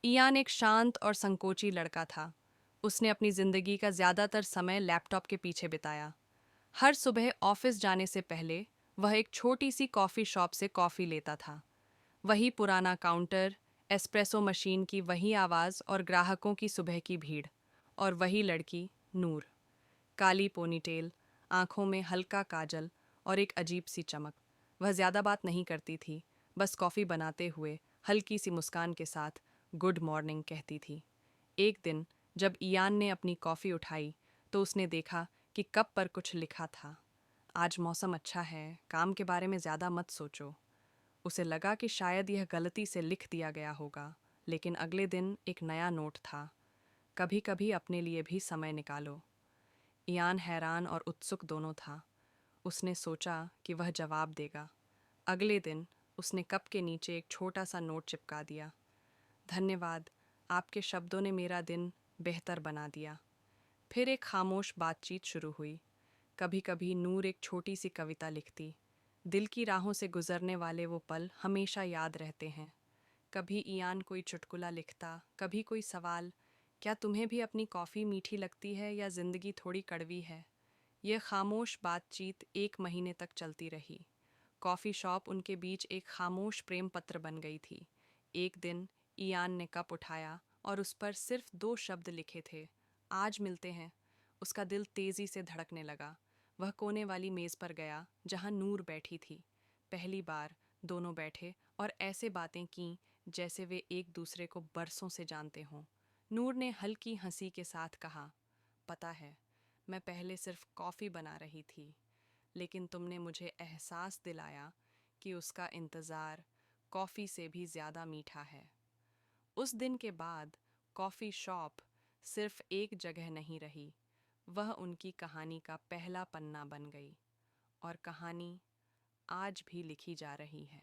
Ian एक शांत और संकोची लड़का था। उसने अपनी जिंदगी का ज्यादातर समय लैपटॉप के पीछे बिताया। हर सुबह ऑफिस जाने से पहले वह एक छोटी सी कॉफी शॉप से कॉफी लेता था। वही पुराना काउंटर, एस्प्रेसो मशीन की वही आवाज और ग्राहकों की सुबह की भीड़। और वही लड़की, नूर। काली पोनीटेल, आंखों में हल्का काजल और एक अजीब सी चमक। वह ज्यादा बात नहीं करती थी, बस कॉफी बनाते हुए हल्की सी मुस्कान के साथ गुड मॉर्निंग कहती थी। एक दिन जब ईयान ने अपनी कॉफी उठाई तो उसने देखा कि कप पर कुछ लिखा था। आज मौसम अच्छा है, काम के बारे में ज्यादा मत सोचो। उसे लगा कि शायद यह गलती से लिख दिया गया होगा, लेकिन अगले दिन एक नया नोट था। कभी कभी अपने लिए भी समय निकालो। ईयान हैरान और उत्सुक दोनों था। उसने सोचा कि वह जवाब देगा। अगले दिन उसने कप के नीचे एक छोटा सा नोट चिपका दिया। धन्यवाद, आपके शब्दों ने मेरा दिन बेहतर बना दिया। फिर एक खामोश बातचीत शुरू हुई। कभी कभी नूर एक छोटी सी कविता लिखती। दिल की राहों से गुजरने वाले वो पल हमेशा याद रहते हैं। कभी ईयान कोई चुटकुला लिखता, कभी कोई सवाल, क्या तुम्हें भी अपनी कॉफ़ी मीठी लगती है या ज़िंदगी थोड़ी कड़वी है। यह खामोश बातचीत 1 महीने तक चलती रही। कॉफ़ी शॉप उनके बीच एक खामोश प्रेम पत्र बन गई थी। एक दिन ईयान ने कप उठाया और उस पर सिर्फ 2 शब्द लिखे थे, आज मिलते हैं। उसका दिल तेजी से धड़कने लगा। वह कोने वाली मेज पर गया जहां नूर बैठी थी। पहली बार दोनों बैठे और ऐसे बातें की जैसे वे एक दूसरे को बरसों से जानते हों। नूर ने हल्की हंसी के साथ कहा, पता है, मैं पहले सिर्फ कॉफ़ी बना रही थी, लेकिन तुमने मुझे एहसास दिलाया कि उसका इंतज़ार कॉफ़ी से भी ज़्यादा मीठा है। उस दिन के बाद कॉफ़ी शॉप सिर्फ एक जगह नहीं रही, वह उनकी कहानी का पहला पन्ना बन गई। और कहानी आज भी लिखी जा रही है।